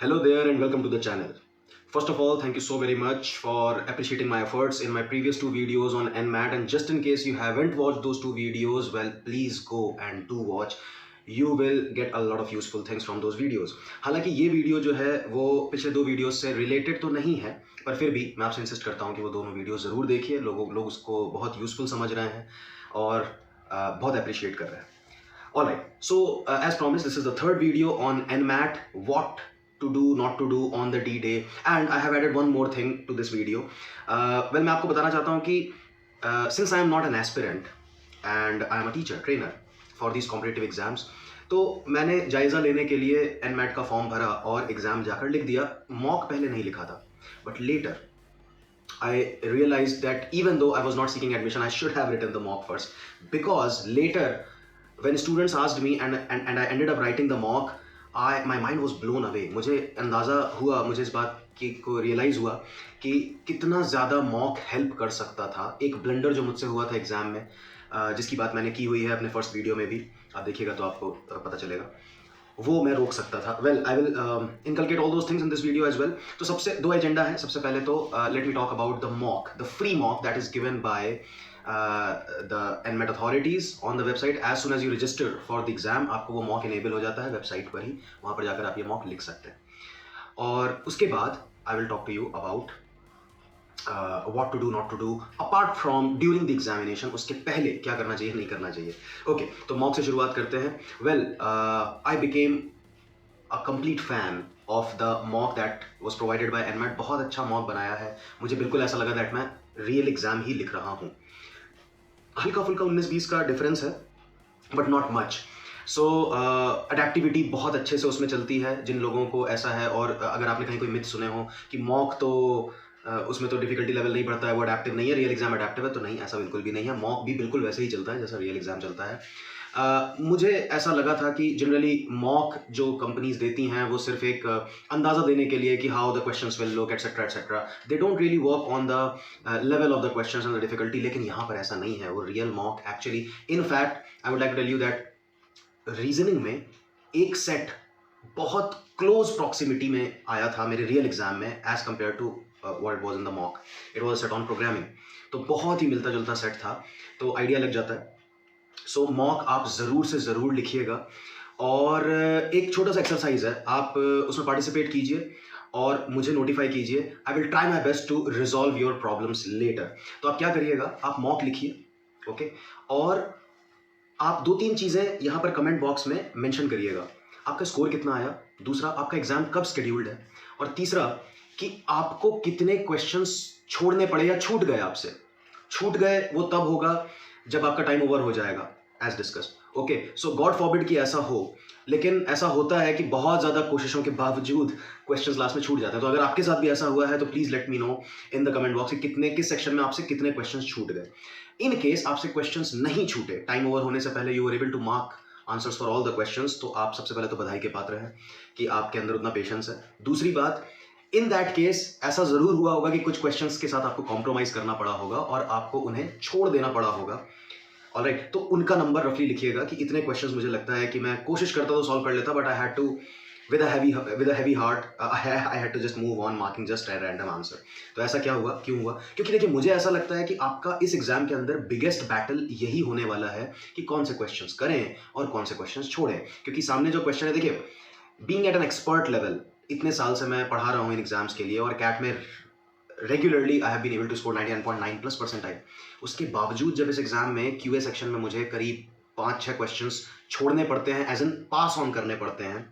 Hello there and welcome to the channel. First of all, thank you so very much for appreciating my efforts in my previous two videos on NMAT, and just in case you haven't watched those two videos, well, please go and do watch. You will get a lot of useful things from those videos. हालांकि ये video जो है वो पिछले दो videos से related तो नहीं है, पर फिर भी मैं आपसे इंसिस्ट करता हूँ कि वो दोनों वीडियो ज़रूर देखिए. लोग उसको बहुत यूज़फुल समझ रहे हैं और बहुत अप्रिशिएट कर रहे हैं. Alright, so as promised, this is the third video on NMAT, what to do, not to do on the D-Day, and I have added one more thing to this video. Well, मैं आपको बताना चाहता हूँ कि since I am not an aspirant and I am a teacher, trainer for these competitive exams, तो मैंने जायज़ा लेने के लिए NMAT का फॉर्म भरा और एग्ज़ाम जाकर लिख दिया. मॉक पहले नहीं लिखा था, but later I realized that even though I was not seeking admission, I should have written the mock first, because later when students asked me and I ended up writing the mock, my mind was blown away. मुझे अंदाज़ा हुआ, मुझे इस बात को realise हुआ कि कितना ज़्यादा मॉक हेल्प कर सकता था. एक ब्लंडर जो मुझसे हुआ था एग्ज़ाम में, जिसकी बात मैंने की हुई है अपने फर्स्ट वीडियो में भी, आप देखिएगा तो आपको पता चलेगा, वो मैं रोक सकता था. Well, I will inculcate all those things in this video as well. तो सबसे दो एजेंडा है. सबसे पहले तो let me talk about the mock, the free mock that is given by the NMAT authorities on the website. As soon as you register for the exam, आपको वो mock enable हो जाता है वेबसाइट पर ही. वहाँ पर जाकर आप ये मॉक लिख सकते हैं. और उसके बाद I will talk to you about what to do, not to do, apart from during the examination. उसके पहले क्या करना चाहिए, नहीं करना चाहिए. Okay, तो मॉक से शुरुआत करते हैं. Well, I became a complete fan of the mock that was provided by NMAT. बहुत अच्छा मॉक बनाया है. मुझे बिल्कुल ऐसा लगा that मैं रियल एग्जाम ही लिख रहा हूँ. हल्का फुल्का 19-20 का डिफरेंस है, बट नॉट मच. सो अडेप्टिविटी बहुत अच्छे से उसमें चलती है जिन लोगों को ऐसा है. और अगर आपने कहीं कोई मिथ सुने हो कि मॉक तो उसमें तो डिफिकल्टी लेवल नहीं बढ़ता है, वो अडेप्टिव नहीं है, रियल एग्जाम अडेप्टिव है, तो नहीं, ऐसा बिल्कुल भी नहीं है. मॉक भी बिल्कुल वैसे ही चलता है जैसा रियल एग्जाम चलता है. मुझे ऐसा लगा था कि जनरली मॉक जो कंपनीज देती हैं वो सिर्फ एक अंदाज़ा देने के लिए कि how the questions will look etcetera etcetera. They don't really work on the level of the questions and the difficulty. लेकिन यहाँ पर ऐसा नहीं है. वो real mock actually, in fact I would like to tell you that reasoning में एक set बहुत क्लोज प्रॉक्सिमिटी में आया था मेरे रियल एग्जाम में as compared to what it was in the mock. It was set on programming, तो बहुत ही मिलता जुलता सेट था, तो आइडिया लग जाता है. सो मॉक आप ज़रूर से ज़रूर लिखिएगा. और एक छोटा सा एक्सरसाइज है, आप उसमें पार्टिसिपेट कीजिए और मुझे नोटिफाई कीजिए. I will try my best to resolve your problems later. तो आप क्या करिएगा, आप मॉक लिखिए, ओके, और आप 2-3 चीज़ें यहाँ पर कमेंट बॉक्स में मेंशन करिएगा. आपका स्कोर कितना आया, दूसरा आपका एग्जाम कब शेड्यूल्ड है, और तीसरा कि आपको कितने क्वेश्चंस छोड़ने पड़े या छूट गए आपसे. छूट गए वो तब होगा जब आपका टाइम ओवर हो जाएगा, एज डिस्कस. ओके, सो गॉड फॉरबिड कि ऐसा हो, लेकिन ऐसा होता है कि बहुत ज़्यादा कोशिशों के बावजूद क्वेश्चंस लास्ट में छूट जाते हैं. तो अगर आपके साथ भी ऐसा हुआ है तो please let me know in the comment box कि किस सेक्शन में आपसे कितने क्वेश्चंस छूट गए. इन केस आपसे क्वेश्चंस नहीं छूटे, टाइम ओवर होने से पहले you were able to mark answers for all the questions, तो आप सबसे पहले तो बधाई के पात्र हैं कि आपके अंदर उतना पेशेंस है. दूसरी बात, इन दैट केस ऐसा ज़रूर हुआ होगा कि कुछ क्वेश्चंस के साथ आपको कॉम्प्रोमाइज़ करना पड़ा होगा और आपको उन्हें छोड़ देना पड़ा होगा. ऑलराइट, तो उनका नंबर रफली लिखिएगा कि इतने क्वेश्चंस मुझे लगता है कि मैं कोशिश करता तो सॉल्व कर लेता, but I had to with a heavy heart, I had to just move on marking just a random answer. तो ऐसा क्या हुआ, क्यों हुआ? क्योंकि देखिए, मुझे ऐसा लगता है कि आपका इस एग्जाम के अंदर बिगेस्ट बैटल यही होने वाला है कि कौन से क्वेश्चंस करें और कौन से क्वेश्चंस छोड़ें. क्योंकि सामने जो क्वेश्चन है, देखिए, being at an expert level, इतने साल से मैं पढ़ा रहा हूँ इन एग्जाम्स के लिए और कैट में regularly I have been able to score 99.9+ percentile. उसके बावजूद जब इस एग्जाम में क्यूए सेक्शन में मुझे करीब 5-6 क्वेश्चंस छोड़ने पड़ते हैं, एज इन पास ऑन करने पड़ते हैं,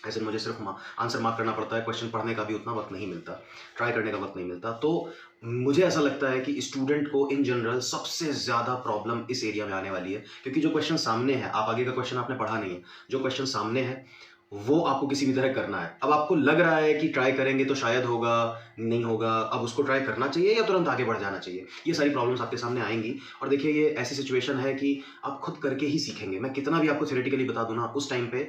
ऐसे मुझे सिर्फ आंसर मार्क करना पड़ता है, क्वेश्चन पढ़ने का भी उतना वक्त नहीं मिलता, ट्राई करने का वक्त नहीं मिलता. तो मुझे ऐसा लगता है कि स्टूडेंट को इन जनरल सबसे ज़्यादा प्रॉब्लम इस एरिया में आने वाली है. क्योंकि जो क्वेश्चन सामने है, आप आगे का क्वेश्चन आपने पढ़ा नहीं है, जो क्वेश्चन सामने है वो आपको किसी भी तरह करना है. अब आपको लग रहा है कि ट्राई करेंगे तो शायद होगा, नहीं होगा, अब उसको ट्राई करना चाहिए या तुरंत आगे बढ़ जाना चाहिए. ये सारी प्रॉब्लम्स आपके सामने आएंगी. और देखिए, ये ऐसी सिचुएशन है कि आप खुद करके ही सीखेंगे. मैं कितना भी आपको थ्योरेटिकली बता दूँ ना, उस टाइम पे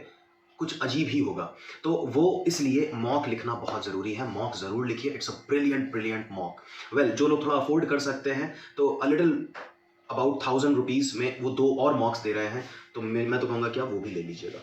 कुछ अजीब ही होगा. तो वो इसलिए मॉक लिखना बहुत ज़रूरी है. मॉक ज़रूर लिखिए. It's a brilliant mock. Well, जो लोग थोड़ा अफोर्ड कर सकते हैं तो अ लिटिल अबाउट 1000 रुपीज़ में वो 2 और मॉक्स दे रहे हैं, तो मैं तो कहूँगा कि आप वो भी ले लीजिएगा.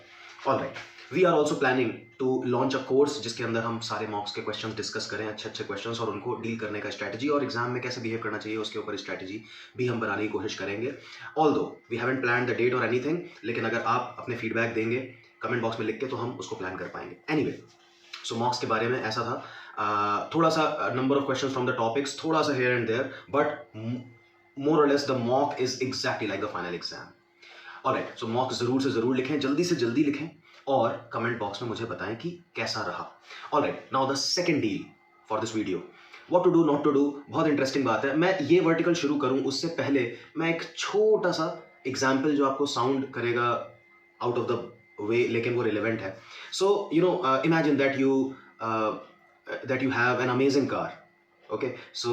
Alright, we are also planning to launch a course जिसके अंदर हम सारे मॉक्स के क्वेश्चन डिस्कस करें, अच्छे अच्छे क्वेश्चन, और उनको डील करने का स्ट्रैटेजी और एग्जाम में कैसे बिहेव करना चाहिए उसके ऊपर स्ट्रैटेजी भी हम बनाने की कोशिश करेंगे। Although we haven't plan the date और एनीथिंग, लेकिन अगर आप अपने फीडबैक देंगे कमेंट बॉक्स में लिख के तो हम उसको प्लान कर पाएंगे। एनीवे, सो मॉक्स के बारे में ऐसा था, थोड़ा सा number of question from the topics, थोड़ा सा here and there, but more और less the mock is exactly like the final exam. Alright, so mock जरूर से जरूर लिखें, जल्दी से जल्दी लिखें और कमेंट बॉक्स में मुझे बताएं कि कैसा रहा। Alright, now the second deal for this video, what to do not to do. बहुत इंटरेस्टिंग बात है। मैं ये वर्टिकल शुरू करूं उससे पहले मैं एक छोटा सा एग्जाम्पल जो आपको साउंड करेगा आउट ऑफ द वे लेकिन वो रिलेवेंट है। So you know, imagine that you have an amazing car, okay, so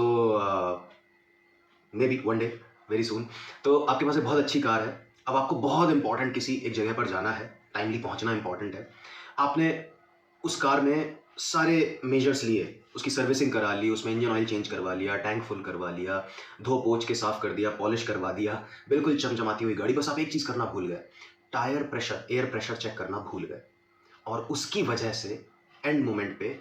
may be one day very soon, तो आपके पास एक बहुत अच्छी कार है। अब आपको बहुत इंपॉर्टेंट किसी एक जगह पर जाना है, टाइमली पहुंचना इंपॉर्टेंट है। आपने उस कार में सारे मेजर्स लिए, उसकी सर्विसिंग करा ली, उसमें इंजन ऑयल चेंज करवा लिया, टैंक फुल करवा लिया, धो पोछ के साफ कर दिया, पॉलिश करवा दिया, बिल्कुल चमचमाती हुई गाड़ी। बस आप एक चीज़ करना भूल गए, tyre pressure, air pressure check करना भूल गए, और उसकी वजह से एंड मोमेंट पे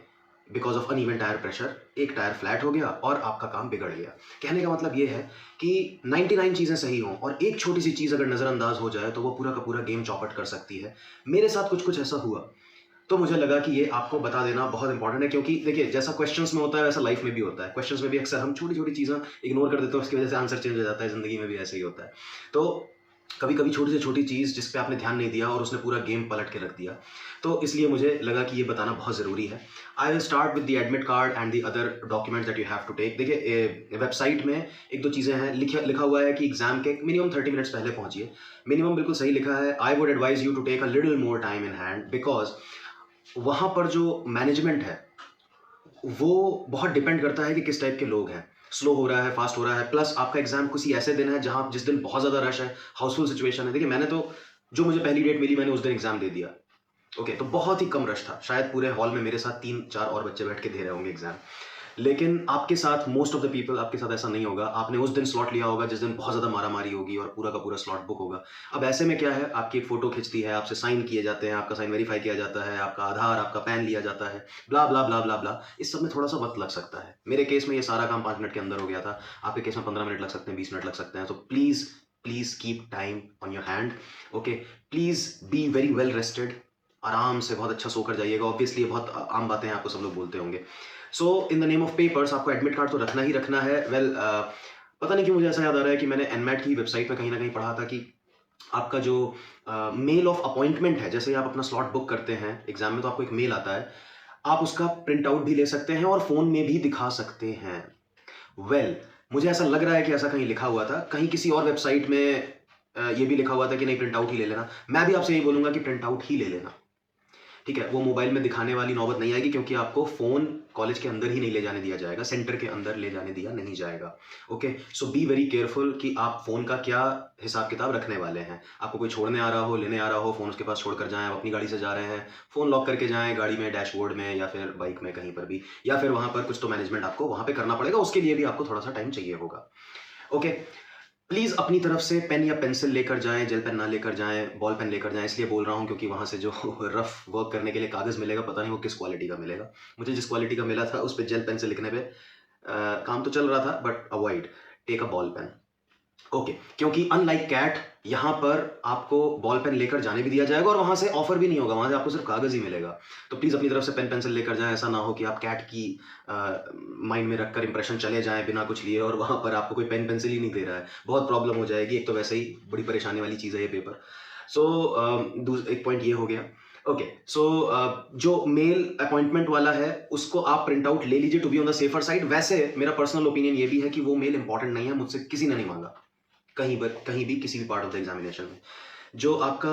because of uneven tyre pressure एक टायर फ्लैट हो गया और आपका काम बिगड़ गया। कहने का मतलब ये है कि 99 चीज़ें सही हों और एक छोटी सी चीज़ अगर नज़रअंदाज हो जाए तो वो पूरा का पूरा गेम चौपट कर सकती है। मेरे साथ कुछ कुछ ऐसा हुआ, तो मुझे लगा कि ये आपको बता देना बहुत इंपॉर्टेंट है, क्योंकि देखिए जैसा क्वेश्चंस में होता है वैसा लाइफ में भी होता है। क्वेश्चंस में भी अक्सर हम छोटी छोटी चीज़ें इग्नोर कर देते हैं, उसकी वजह से आंसर चेंज हो जाता है। ज़िंदगी में भी ऐसे ही होता है। तो कभी कभी छोटी से छोटी चीज़ जिस पे आपने ध्यान नहीं दिया और उसने पूरा गेम पलट के रख दिया, तो इसलिए मुझे लगा कि ये बताना बहुत ज़रूरी है। I will start with the admit card and the other documents that you have to take. देखिए वेबसाइट में एक दो चीज़ें हैं, लिखा हुआ है कि एग्जाम के मिनिमम 30 मिनट्स पहले पहुंचिए। मिनिमम बिल्कुल सही लिखा है। I would advise you to take a little more time in hand, because वहाँ पर जो मैनेजमेंट है वो बहुत डिपेंड करता है कि किस टाइप के लोग हैं, स्लो हो रहा है, फास्ट हो रहा है। प्लस आपका एग्जाम किसी ऐसे दिन है जहां जिस दिन बहुत ज़्यादा रश है, हाउसफुल सिचुएशन है। देखिए मैंने तो, जो मुझे पहली डेट मिली मैंने उस दिन एग्जाम दे दिया, ओके, तो बहुत ही कम रश था। शायद पूरे हॉल में मेरे साथ 3-4 और बच्चे बैठ के दे रहे होंगे एग्जाम। लेकिन आपके साथ मोस्ट ऑफ द पीपल, आपके साथ ऐसा नहीं होगा। आपने उस दिन स्लॉट लिया होगा जिस दिन बहुत ज़्यादा मारामारी होगी और पूरा का पूरा स्लॉट बुक होगा। अब ऐसे में क्या है, आपकी एक फ़ोटो खिंचती है, आपसे साइन किए जाते हैं, आपका साइन वेरीफाई किया जाता है, आपका आधार, आपका पैन लिया जाता है, ब्ला ब्ला ब्ला ब्ला ब्ला। इस सब में थोड़ा सा वक्त लग सकता है। मेरे केस में ये सारा काम 5 मिनट के अंदर हो गया था। आपके केस में 15 मिनट लग सकते हैं, 20 मिनट लग सकते हैं। तो please please keep time on your hand, okay. Please be very well rested, आराम से बहुत अच्छा सोकर जाइएगा। ऑब्वियसली ये बहुत आम बातें हैं, आपको सब लोग बोलते होंगे। So in the name of papers आपको एडमिट कार्ड तो रखना ही रखना है। वेल, पता नहीं क्यों मुझे ऐसा याद आ रहा है कि मैंने एनमैट की वेबसाइट पे कहीं ना कहीं पढ़ा था कि आपका जो मेल ऑफ अपॉइंटमेंट है, जैसे ही आप अपना स्लॉट बुक करते हैं एग्जाम में तो आपको एक मेल आता है, आप उसका प्रिंट आउट भी ले सकते हैं और फ़ोन में भी दिखा सकते हैं। वेल, मुझे ऐसा लग रहा है कि ऐसा कहीं लिखा हुआ था, कहीं किसी और वेबसाइट में ये भी लिखा हुआ था कि नहीं, प्रिंट आउट ही ले लेना। मैं भी आपसे यही बोलूँगा कि प्रिंट आउट ही ले लेना, ठीक है। वो मोबाइल में दिखाने वाली नौबत नहीं आएगी, क्योंकि आपको फ़ोन कॉलेज के अंदर ही नहीं ले जाने दिया जाएगा, सेंटर के अंदर ले जाने दिया नहीं जाएगा, okay. So be very careful कि आप फ़ोन का क्या हिसाब किताब रखने वाले हैं। आपको कोई छोड़ने आ रहा हो, लेने आ रहा हो, फ़ोन उसके पास छोड़कर जाएं। आप अपनी गाड़ी से जा रहे हैं, फ़ोन लॉक करके जाएं, गाड़ी में, डैशबोर्ड में, या फिर बाइक में, कहीं पर भी, या फिर वहाँ पर कुछ तो मैनेजमेंट आपको वहाँ पे करना पड़ेगा, उसके लिए भी आपको थोड़ा सा टाइम चाहिए होगा, ओके। प्लीज़ अपनी तरफ से पेन या पेंसिल लेकर जाएं, जेल पेन ना लेकर जाएं, बॉल पेन लेकर जाएं। इसलिए बोल रहा हूं क्योंकि वहां से जो रफ वर्क करने के लिए कागज़ मिलेगा, पता नहीं वो किस क्वालिटी का मिलेगा। मुझे जिस क्वालिटी का मिला था उस पर जेल पेन से लिखने पे काम तो चल रहा था, but avoid, take a ball pen, okay. क्योंकि अनलाइक कैट, यहाँ पर आपको बॉल पेन लेकर जाने भी दिया जाएगा और वहाँ से ऑफर भी नहीं होगा, वहाँ से आपको सिर्फ कागज़ ही मिलेगा। तो प्लीज़ अपनी तरफ से पेन पेंसिल लेकर जाएं। ऐसा ना हो कि आप कैट की माइंड में रखकर इंप्रेशन चले जाएं बिना कुछ लिए और वहाँ पर आपको कोई पेन पेंसिल ही नहीं दे रहा है, बहुत प्रॉब्लम हो जाएगी। एक तो वैसे ही बड़ी परेशानी वाली चीज़ है ये पेपर। सो एक पॉइंट ये हो गया, ओके। सो जो मेल अपॉइंटमेंट वाला है उसको आप प्रिंट आउट ले लीजिए, to be on the safer side. वैसे मेरा पर्सनल ओपिनियन ये भी है कि वो मेल इंपॉर्टेंट नहीं है, मुझसे किसी ने नहीं मांगा कहीं भी किसी भी पार्ट ऑफ द एग्जामिनेशन में। जो आपका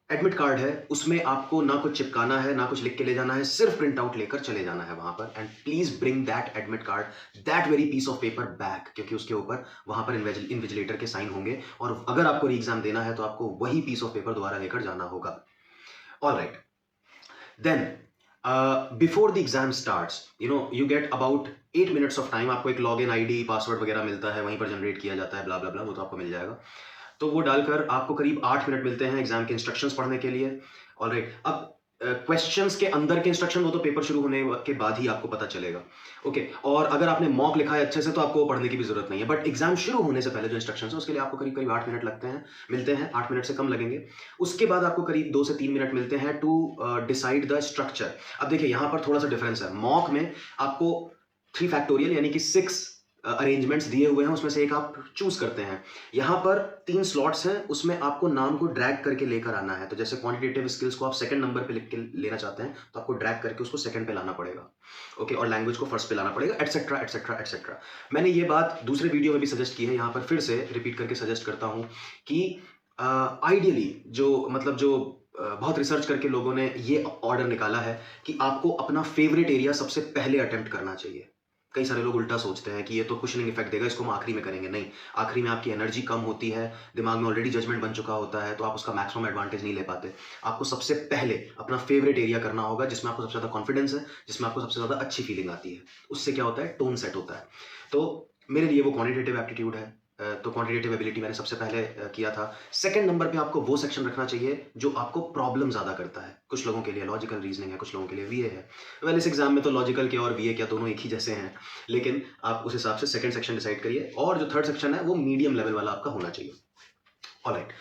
एडमिट कार्ड है उसमें आपको ना कुछ चिपकाना है, ना कुछ लिख के ले जाना है, सिर्फ प्रिंट आउट लेकर चले जाना है वहां पर। And please bring that admit card, that very piece of paper back, क्योंकि उसके ऊपर वहां पर इन्विजिलेटर के साइन होंगे और अगर आपको री एग्जाम देना है तो आपको वही पीस ऑफ पेपर दोबारा लेकर जाना होगा। Alright, then before the exam starts, you get about 8 minutes of time. आपको एक लॉग इन ID, पासवर्ड वगैरह मिलता है, वहीं पर जनरेट किया जाता है, ब्ला ब्ला ब्ला, वो तो आपको मिल जाएगा। तो वो डालकर आपको करीब 8 मिनट मिलते हैं एग्जाम के इंस्ट्रक्शंस पढ़ने के लिए। ऑलराइट, अब क्वेश्चंस के अंदर के इंस्ट्रक्शन वो तो पेपर शुरू होने के बाद ही आपको पता चलेगा। ओके, और अगर आपने मॉक लिखा है अच्छे से तो आपको वो पढ़ने की भी जरूरत नहीं है, बट एग्जाम शुरू होने से पहले जो इंस्ट्रक्शन है उसके लिए आपको करीब करीब 8 मिनट लगते हैं, मिलते हैं, 8 मिनट से कम लगेंगे। उसके बाद आपको करीब 2 से 3 मिनट मिलते हैं टू डिसाइड द स्ट्रक्चर। अब देखिए यहाँ पर थोड़ा सा डिफरेंस है। मॉक में आपको 3 फैक्टोरियल यानी कि 6 अरेंजमेंट्स दिए हुए हैं, उसमें से एक आप चूज करते हैं। यहाँ पर 3 स्लॉट्स हैं, उसमें आपको नाम को ड्रैग करके लेकर आना है। तो जैसे क्वांटिटेटिव स्किल्स को आप सेकंड नंबर पे लिख के लेना चाहते हैं तो आपको ड्रैग करके उसको सेकंड पे लाना पड़ेगा। ओके, और लैंग्वेज को फर्स्ट पे लाना पड़ेगा, एटसेट्रा एटसेट्रा एटसेट्रा। मैंने ये बात दूसरे वीडियो में भी सजेस्ट की है, यहाँ पर फिर से रिपीट करके सजेस्ट करता हूँ कि आइडियली जो बहुत रिसर्च करके लोगों ने ये ऑर्डर निकाला है कि आपको अपना फेवरेट एरिया सबसे पहले अटेम्प्ट करना चाहिए। कई सारे लोग उल्टा सोचते हैं कि ये तो कुशनिंग इफेक्ट देगा, इसको हम आखिरी में करेंगे। नहीं, आखिरी में आपकी एनर्जी कम होती है, दिमाग में ऑलरेडी जजमेंट बन चुका होता है, तो आप उसका मैक्सिमम एडवांटेज नहीं ले पाते। आपको सबसे पहले अपना फेवरेट एरिया करना होगा जिसमें आपको सबसे ज़्यादा कॉन्फिडेंस है, जिसमें आपको सबसे ज़्यादा अच्छी फीलिंग आती है। उससे क्या होता है, टोन सेट होता है। तो मेरे लिए वो क्वान्टिटेटिव एप्टीट्यूड है। तो क्वांटिटेटिव एबिलिटी मैंने सबसे पहले किया था। सेकंड नंबर पे आपको वो सेक्शन रखना चाहिए जो आपको प्रॉब्लम ज़्यादा करता है। कुछ लोगों के लिए लॉजिकल रीजनिंग है, कुछ लोगों के लिए वीए है। वेल, इस एग्जाम में तो लॉजिकल क्या और वीए क्या दोनों एक ही जैसे हैं, लेकिन आप उस हिसाब से सेकंड सेक्शन डिसाइड करिए। और जो थर्ड सेक्शन है वो मीडियम लेवल वाला आपका होना चाहिए। ऑलराइट,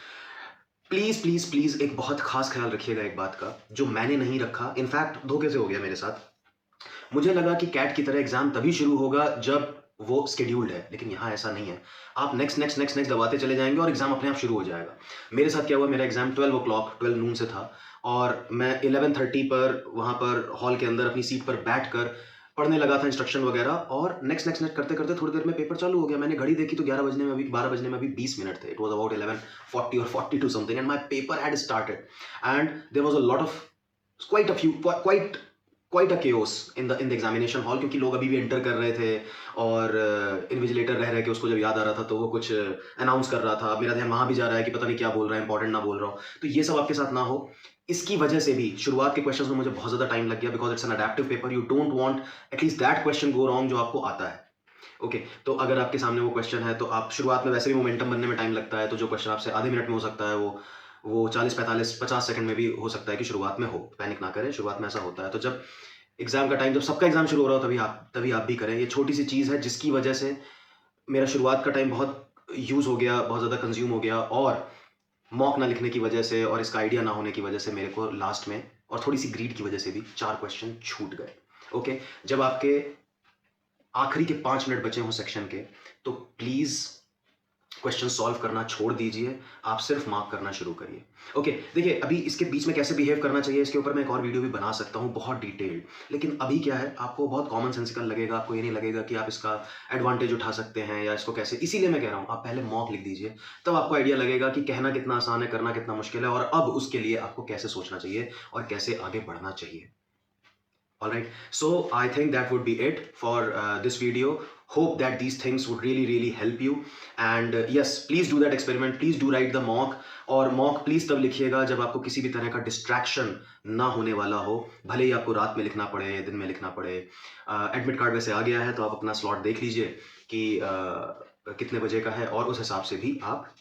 प्लीज प्लीज प्लीज एक बहुत खास ख्याल रखिएगा एक बात का, जो मैंने नहीं रखा, इनफैक्ट धोखे से हो गया मेरे साथ। मुझे लगा कि कैट की तरह एग्जाम तभी शुरू होगा जब वो स्केड्यूल्ड है, लेकिन यहाँ ऐसा नहीं है। आप नेक्स्ट नेक्स्ट नेक्स्ट नेक्स्ट दबाते चले जाएंगे और एग्जाम अपने आप शुरू हो जाएगा। मेरे साथ क्या हुआ, मेरा एग्जाम 12 नून से था और मैं 11:30 पर वहाँ पर हॉल के अंदर अपनी सीट पर बैठ कर पढ़ने लगा था इंस्ट्रक्शन वगैरह, और नेक्स्ट नेक्स्ट नेक्स्ट करते करते थोड़ी देर में पेपर चालू हो गया। मैंने घड़ी देखी तो 11 बजने में अभी 12 बजने में अभी 20 मिनट थे। इट वॉज अबाउट 11:40 और 42 something and my paper had started and there was a lot of quite a chaos in the examination hall, क्योंकि लोग अभी भी एंटर कर रहे थे और इन्विजिलेटर रह रहे के उसको जब याद आ रहा था तो वो कुछ अनाउंस कर रहा था। मेरा ध्यान वहाँ भी जा रहा है कि पता नहीं क्या बोल रहा है, इंपॉर्टेंट ना बोल रहा हूँ। तो ये सब आपके साथ ना हो, इसकी वजह से भी शुरुआत के क्वेश्चंस में मुझे बहुत ज़्यादा टाइम लग गया, because it's an adaptive paper. You don't want at least that question go wrong जो आपको आता है। ओके, तो अगर आपके सामने वो क्वेश्चन है तो आप शुरुआत में वैसे भी मोमेंटम बनने में टाइम लगता है, तो जो क्वेश्चन आपसे आधे मिनट में हो सकता है वो 40 45 50 सेकंड में भी हो सकता है कि शुरुआत में हो। पैनिक ना करें, शुरुआत में ऐसा होता है। तो जब एग्जाम का टाइम, जब सबका एग्जाम शुरू हो रहा हो तभी आप भी करें। ये छोटी सी चीज़ है जिसकी वजह से मेरा शुरुआत का टाइम बहुत यूज़ हो गया, बहुत ज़्यादा कंज्यूम हो गया, और मॉक ना लिखने की वजह से और इसका आइडिया ना होने की वजह से मेरे को लास्ट में, और थोड़ी सी ग्रीड की वजह से भी 4 क्वेश्चन छूट गए। ओके, जब आपके आखिरी के 5 मिनट बचे हों सेक्शन के, तो प्लीज़ क्वेश्चन सॉल्व करना छोड़ दीजिए, आप सिर्फ मार्क करना शुरू करिए। ओके, देखिए अभी इसके बीच में कैसे बिहेव करना चाहिए इसके ऊपर मैं एक और वीडियो भी बना सकता हूँ बहुत डिटेल्ड, लेकिन अभी क्या है, आपको बहुत कॉमन सेंसिकल लगेगा, आपको ये नहीं लगेगा कि आप इसका एडवांटेज उठा सकते हैं या इसको कैसे। इसीलिए मैं कह रहा हूँ आप पहले मॉक लिख दीजिए, तब आपको आइडिया लगेगा कि कहना कितना आसान है, करना कितना मुश्किल है, और अब उसके लिए आपको कैसे सोचना चाहिए और कैसे आगे बढ़ना चाहिए। Alright, so I think that would be it for this video. Hope that these things would really help you, and yes, please do that experiment, please do write the mock, और mock please तब लिखिएगा जब आपको किसी भी तरह का distraction ना होने वाला हो, भले ही आपको रात में लिखना पड़े या दिन में लिखना पड़े। एडमिट कार्ड वैसे आ गया है तो आप अपना स्लॉट देख लीजिए कि कितने बजे का है, और उस हिसाब से भी आप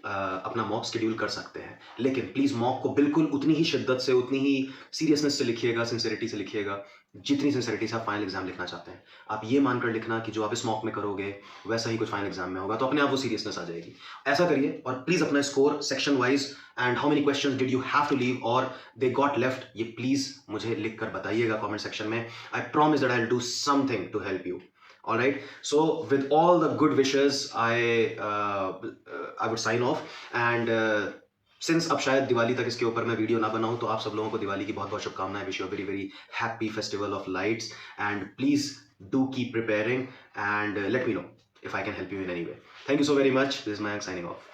अपना मॉक शेड्यूल कर सकते हैं। लेकिन प्लीज़ मॉक को बिल्कुल उतनी ही शिद्दत से, उतनी ही सीरियसनेस से लिखिएगा, सिंसियरिटी से लिखिएगा, जितनी सिंसियरिटी से आप फाइनल एग्जाम लिखना चाहते हैं। आप ये मानकर लिखना कि जो आप इस मॉक में करोगे वैसा ही कुछ फाइनल एग्जाम में होगा, तो अपने आप वो सीरियसनेस आ जाएगी। ऐसा करिए, और प्लीज़ अपना score section wise and how many questions did you have to leave और दे गॉट लेफ्ट, ये प्लीज़ मुझे लिख कर बताइएगा कॉमेंट सेक्शन में। I promise that I will do something to help you. All right, so with all the good wishes, I would sign off, and since अब शायद दिवाली तक इसके ऊपर मैं वीडियो ना बनाऊं, तो आप सब लोगों को दिवाली की बहुत बहुत शुभकामनाएं। Wish you a very happy festival of lights, and please do keep preparing, and let me know if I can help you in any way. Thank you so very much. This is Mayank signing off.